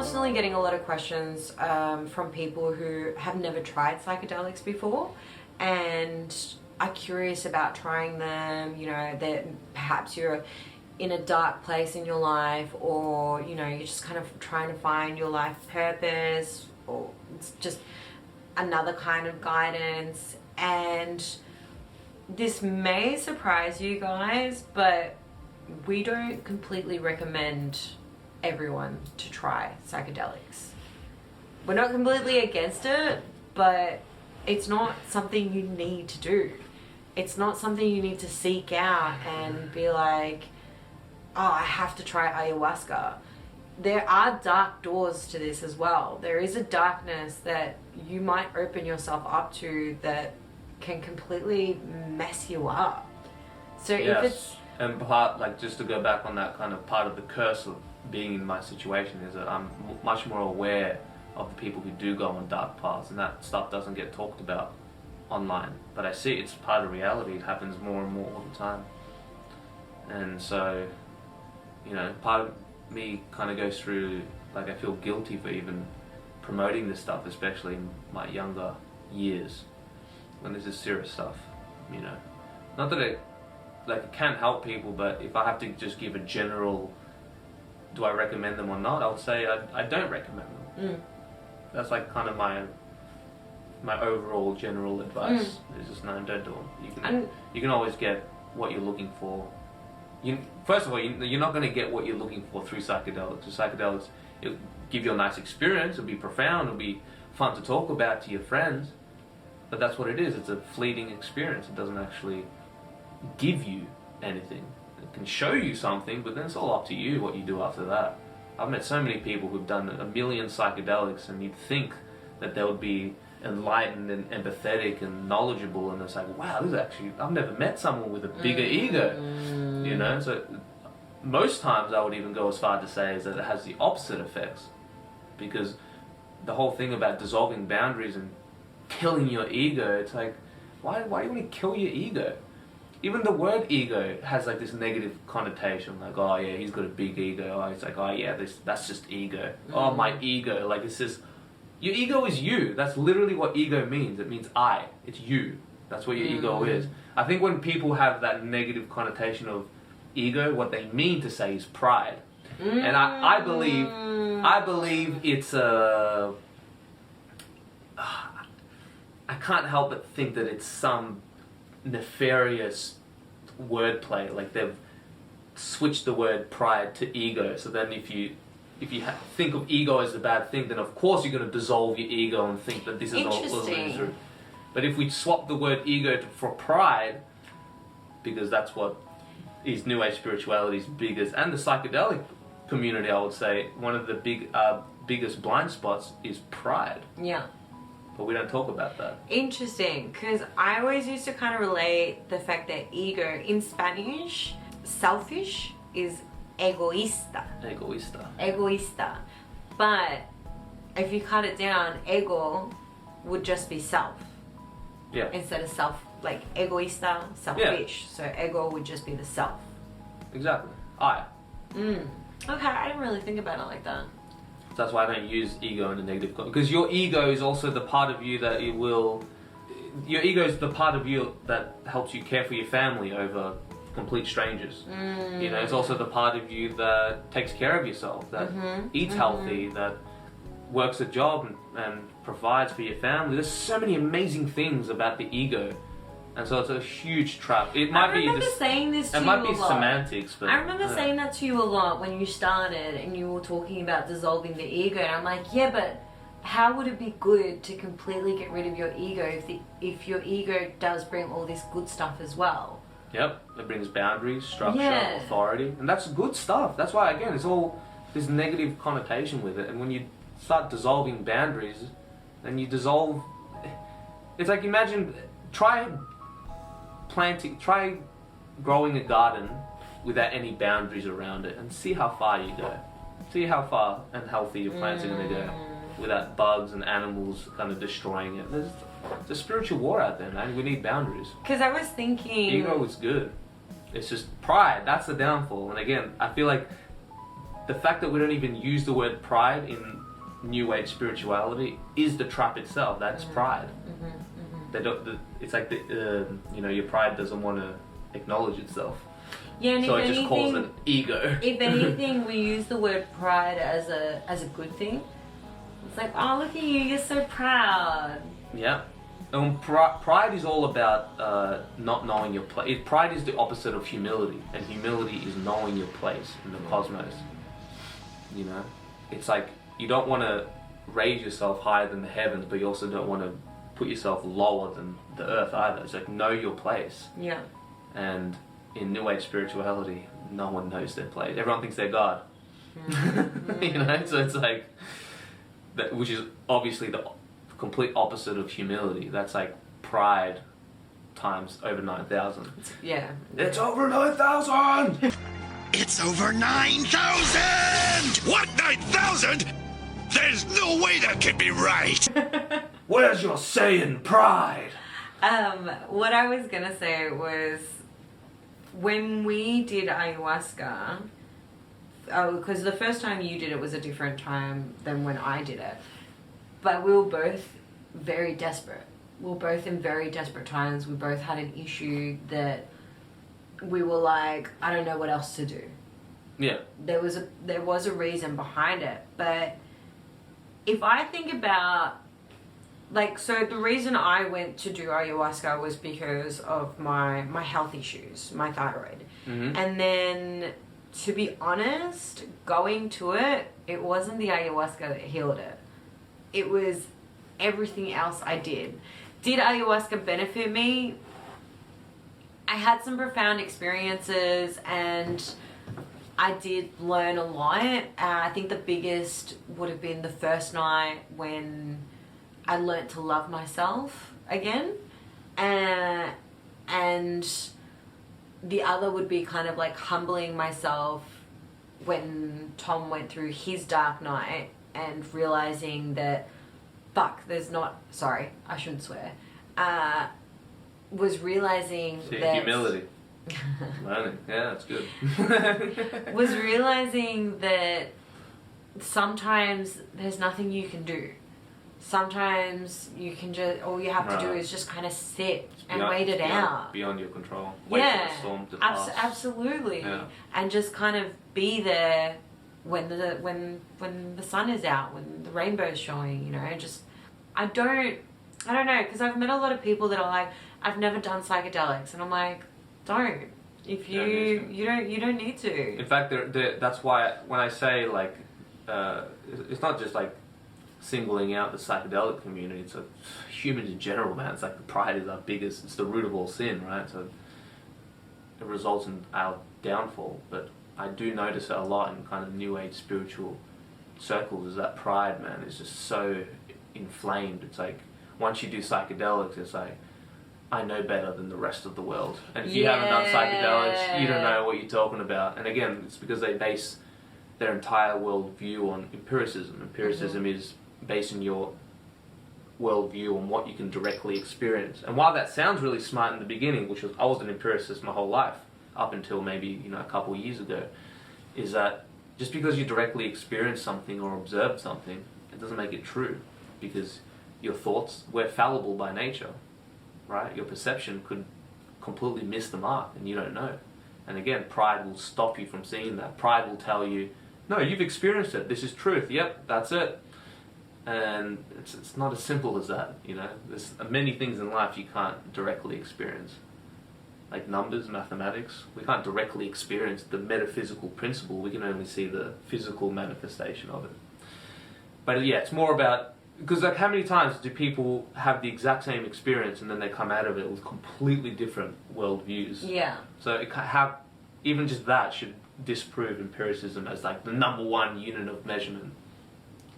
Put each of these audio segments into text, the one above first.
constantly getting a lot of questions from people who have never tried psychedelics before and are curious about trying them. You know, that perhaps you're in a dark place in your life, or you know, you're just kind of trying to find your life purpose, or it's just another kind of guidance. And this may surprise you guys, but we don't completely recommend everyone to try psychedelics. We're not completely against it, but it's not something you need to do. It's not something you need to seek out and be like, oh, I have to try ayahuasca. There are dark doors to this as well. There is a darkness that you might open yourself up to that can completely mess you up. So if it's... And part, like, just to go back on that kind of part of the curse of being in my situation is that I'm much more aware of the people who do go on dark paths, and that stuff doesn't get talked about online. But I see it's part of reality. It happens more and more all the time. And so, you know, part of me kind of goes through, like, I feel guilty for even promoting this stuff, especially in my younger years, when this is serious stuff, you know. Not that it can't help people, but if I have to just give a general, do I recommend them or not, I would say I don't recommend them. That's like kind of my overall general advice. Is just no, don't do them. You can always get what you're looking for. First of all, you're not going to get what you're looking for through psychedelics. So psychedelics, it'll give you a nice experience, it'll be profound, it'll be fun to talk about to your friends, but that's what it is. It's a fleeting experience. It doesn't actually give you anything. It can show you something, but then it's all up to you what you do after that. I've met so many people who've done a million psychedelics, and you'd think that they would be enlightened and empathetic and knowledgeable, and it's like, wow, this is actually, I've never met someone with a bigger ego, you know. So most times I would even go as far to say is that it has the opposite effects, because the whole thing about dissolving boundaries and killing your ego, it's like, why do you want to kill your ego? Even the word ego has like this negative connotation, like, oh yeah, he's got a big ego. Oh, it's like, oh yeah, that's just ego. Oh, my ego. Like, it's just, your ego is you. That's literally what ego means. It means I. It's you. That's what your ego is. I think when people have that negative connotation of ego, what they mean to say is pride. And I believe it's a... I can't help but think that it's some nefarious wordplay, like they've switched the word pride to ego. So then if you think of ego as a bad thing, then of course you're going to dissolve your ego and think that this is all illusory. But if we swap the word ego for pride, because that's what is New Age spirituality's biggest, and the psychedelic community, I would say, one of the biggest blind spots is pride. Yeah. But we don't talk about that. Interesting, because I always used to kind of relate the fact that ego, in Spanish, selfish is egoísta. Egoísta. But if you cut it down, ego would just be self. Yeah. Instead of self, like egoísta, selfish. Yeah. So ego would just be the self. Exactly. I. Okay, I didn't really think about it like that. That's why I don't use ego in a negative, because your ego is also the part of you that your ego is the part of you that helps you care for your family over complete strangers. You know, it's also the part of you that takes care of yourself, that eats healthy, that works a job and provides for your family. There's so many amazing things about the ego. And so it's a huge trap. It might be saying this to you a lot. It might be semantics, but... I remember saying that to you a lot when you started and you were talking about dissolving the ego. And I'm like, yeah, but how would it be good to completely get rid of your ego if your ego does bring all this good stuff as well? Yep, it brings boundaries, structure, authority. And that's good stuff. That's why, again, it's all this negative connotation with it. And when you start dissolving boundaries, then you dissolve... It's like, imagine, try growing a garden without any boundaries around it and see how far you go. See how far and healthy your plants are going to go without bugs and animals kind of destroying it. There's a spiritual war out there, man. We need boundaries. Because I was thinking... Ego is good. It's just pride. That's the downfall. And again, I feel like the fact that we don't even use the word pride in New Age spirituality is the trap itself. That's pride. They don't. It's like you know, your pride doesn't want to acknowledge itself. Yeah, and so if it just calls it ego. If anything, we use the word pride as a good thing. It's like, oh, look at you, you're so proud. Yeah. Pride is all about not knowing your place. Pride is the opposite of humility, and humility is knowing your place in the cosmos. You know, it's like you don't want to raise yourself higher than the heavens, but you also don't want to put yourself lower than the earth either. It's like, know your place. Yeah. And in New Age spirituality, no one knows their place. Everyone thinks they're God. You know, so it's like that, which is obviously the complete opposite of humility. That's like pride times over 9,000. Yeah. It's over 9,000! It's over 9,000! What, 9,000? There's no way that can be right! Where's your saying pride? What I was gonna say was, when we did ayahuasca, because the first time you did it was a different time than when I did it, but we were both very desperate. We were both in very desperate times. We both had an issue that we were like, I don't know what else to do. Yeah. There was a reason behind it, but if I think about, like, so the reason I went to do ayahuasca was because of my health issues, my thyroid. And then, to be honest, going to it, it wasn't the ayahuasca that healed it. It was everything else I did. Did ayahuasca benefit me? I had some profound experiences and I did learn a lot. I think the biggest would have been the first night when I learnt to love myself again. And the other would be kind of like humbling myself when Tom went through his dark night and realizing that, fuck, there's not, sorry, I shouldn't swear, was realizing that... humility. Learning, yeah, that's good. was realizing that sometimes there's nothing you can do. Sometimes you can just, all you have to do is just kind of sit and wait it out. Beyond your control. Wait for the storm to pass. Absolutely. Yeah. And just kind of be there when the sun is out, when the rainbow's showing, you know, just, I don't know, because I've met a lot of people that are like, I've never done psychedelics, and I'm like, don't. If you don't need to. In fact, that's why when I say, like, it's not just like singling out the psychedelic community, it's a humans in general, man. It's like the pride is our biggest, it's the root of all sin, right? So it results in our downfall. But I do notice it a lot in kind of New Age spiritual circles, is that pride, man, is just so inflamed. It's like, once you do psychedelics, it's like, I know better than the rest of the world. And if you haven't done psychedelics, you don't know what you're talking about. And again, it's because they base their entire worldview on empiricism. Empiricism is basing your worldview on what you can directly experience. And while that sounds really smart in the beginning, which was, I was an empiricist my whole life, up until maybe, a couple of years ago, is that just because you directly experience something or observe something, it doesn't make it true. Because your thoughts, we're fallible by nature, right? Your perception could completely miss the mark and you don't know. And again, pride will stop you from seeing that. Pride will tell you, no, you've experienced it. This is truth. Yep, that's it. And it's not as simple as that, There's many things in life you can't directly experience. Like numbers, mathematics. We can't directly experience the metaphysical principle. We can only see the physical manifestation of it. But yeah, it's more about... Because like, how many times do people have the exact same experience and then they come out of it with completely different worldviews? Yeah. So even just that should disprove empiricism as like the number one unit of measurement.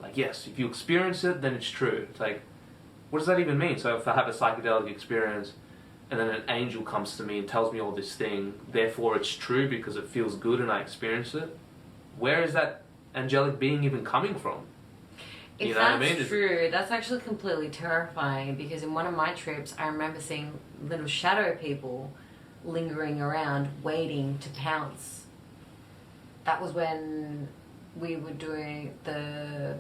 Like, yes, if you experience it, then it's true. It's like, what does that even mean? So if I have a psychedelic experience and then an angel comes to me and tells me all this thing, therefore it's true because it feels good and I experience it, where is that angelic being even coming from? If that's true, that's actually completely terrifying, because in one of my trips, I remember seeing little shadow people lingering around, waiting to pounce. That was when we were doing the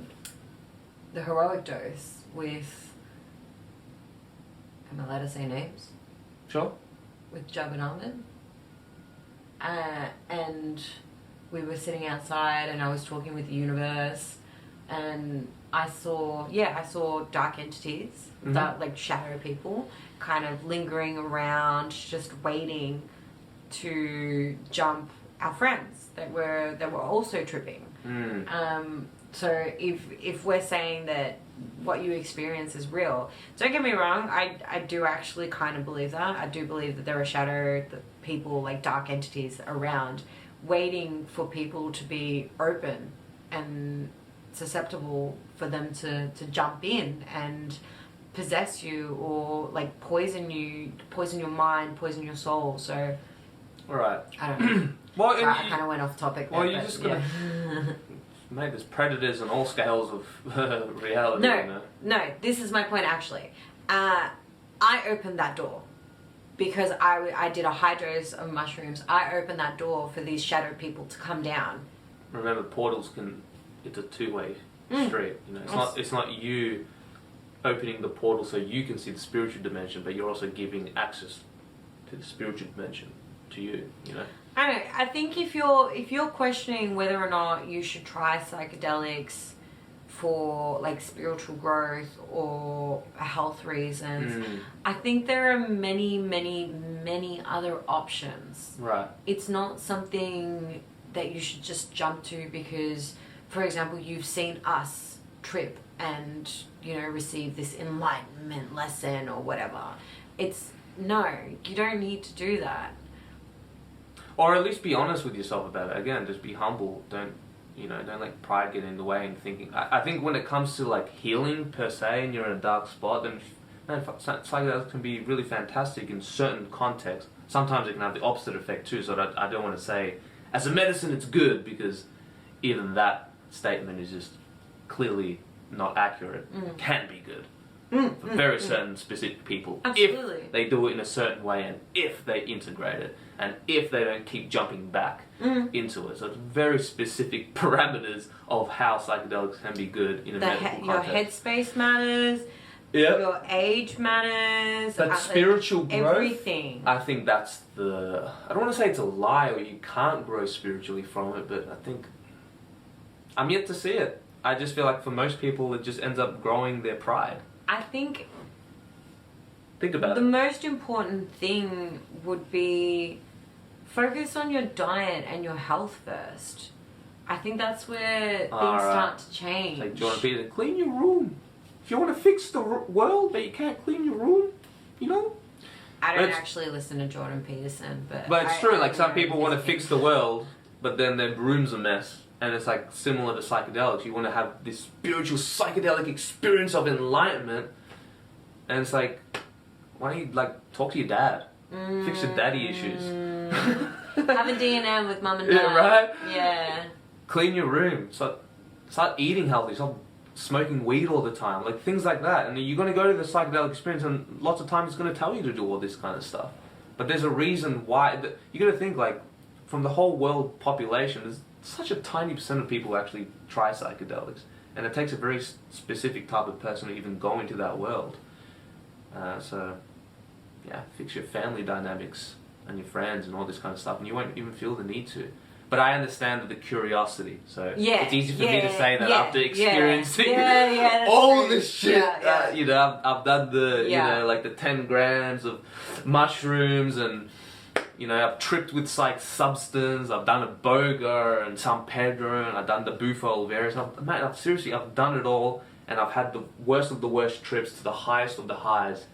heroic dose with, am I allowed to say names? Sure. With Jab and Ahmed. And we were sitting outside and I was talking with the universe, and I saw dark entities, that like shadow people kind of lingering around, just waiting to jump our friends that were also tripping. So if we're saying that what you experience is real, don't get me wrong, I do actually kind of believe that. I do believe that there are shadow people, like dark entities around, waiting for people to be open and susceptible for them to jump in and possess you, or like poison your mind, poison your soul. So Alright. I don't know. Well, I kind of went off topic there. Well, you just gotta... Mate, there's predators on all scales of reality. No, you know? no, this is my point actually. I opened that door because I did a high dose of mushrooms. I opened that door for these shadow people to come down. Remember, portals it's a two-way street. You know, it's not you opening the portal so you can see the spiritual dimension, but you're also giving access to the spiritual dimension to you. You know. I don't know. I think if you're questioning whether or not you should try psychedelics for like spiritual growth or health reasons, I think there are many other options. Right. It's not something that you should just jump to because, for example, you've seen us trip and, you know, receive this enlightenment lesson or whatever. No, you don't need to do that. Or at least be honest with yourself about it. Again, just be humble. Don't let pride get in the way and thinking. I think when it comes to like healing per se, and you're in a dark spot, then psychedelics can be really fantastic in certain contexts. Sometimes it can have the opposite effect too. So I don't want to say as a medicine it's good, because even that statement is just clearly not accurate. It can be good for very certain specific people. Absolutely. If they do it in a certain way, and if they integrate it, and if they don't keep jumping back into it. So it's very specific parameters of how psychedelics can be good in a medical your context. headspace matters. Yep. Your age matters. But spiritual growth, everything. I think that's I don't want to say it's a lie or you can't grow spiritually from it, but I think I'm yet to see it. I just feel like for most people it just ends up growing their pride. I think about the it. most important thing would be focus on your diet and your health first. I think that's where things start to change. Like Jordan Peterson, clean your room. If you want to fix the world, but you can't clean your room, you know? I don't actually listen to Jordan Peterson, but it's true. Like some people want to fix the world, but then their room's a mess. And it's like similar to psychedelics. You want to have this spiritual psychedelic experience of enlightenment, and it's like, why don't you like talk to your dad, fix your daddy issues, have a D&M with mum and dad. Yeah, right. Yeah. Clean your room. Start eating healthy. Stop smoking weed all the time. Like things like that. And you're going to go to the psychedelic experience, and lots of times it's going to tell you to do all this kind of stuff. But there's a reason why. You got to think like, from the whole world population, there's such a tiny % of people who actually try psychedelics, and it takes a very specific type of person to even go into that world. So, yeah, fix your family dynamics and your friends and all this kind of stuff, and you won't even feel the need to. But I understand the curiosity, so it's easy for me to say that after experiencing all of this shit. You know, I've done the you know, like the 10 grams of mushrooms, and you know, I've tripped with psych substance. I've done a boga and San Pedro, and I've done the Bufo Alvarez. I've done it all, and I've had the worst of the worst trips to the highest of the highs.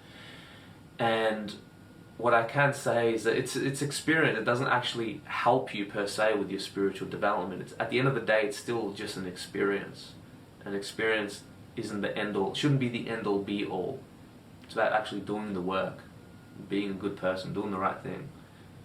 And what I can say is that it's experience. It doesn't actually help you per se with your spiritual development. It's, at the end of the day, it's still just an experience. An experience isn't the end all. Shouldn't be the end all be all. It's about actually doing the work, being a good person, doing the right thing.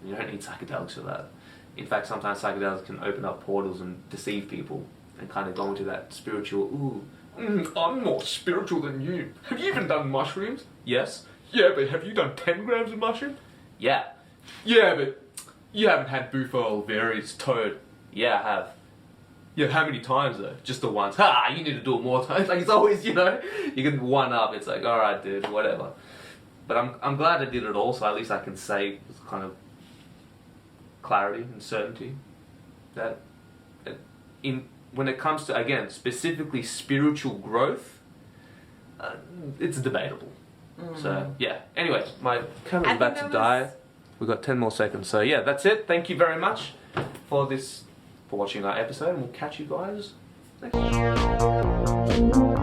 You don't need psychedelics for that. In fact, sometimes psychedelics can open up portals and deceive people and kind of go into that spiritual, I'm more spiritual than you. Have you even done mushrooms? Yes. Yeah, but have you done 10 grams of mushroom? Yeah. Yeah, but you haven't had Bufo Alvarez toad. Yeah, I have. Yeah, how many times though? Just the once. Ha! You need to do it more times. Like it's always, you know, you can one up. It's like, all right, dude, whatever. But I'm glad I did it all, so at least I can say with kind of clarity and certainty that when it comes to, again, specifically spiritual growth, it's debatable. So yeah. Anyway, my camera's about to die. We've got 10 more seconds. So yeah, that's it. Thank you very much for watching our episode, and we'll catch you guys next time.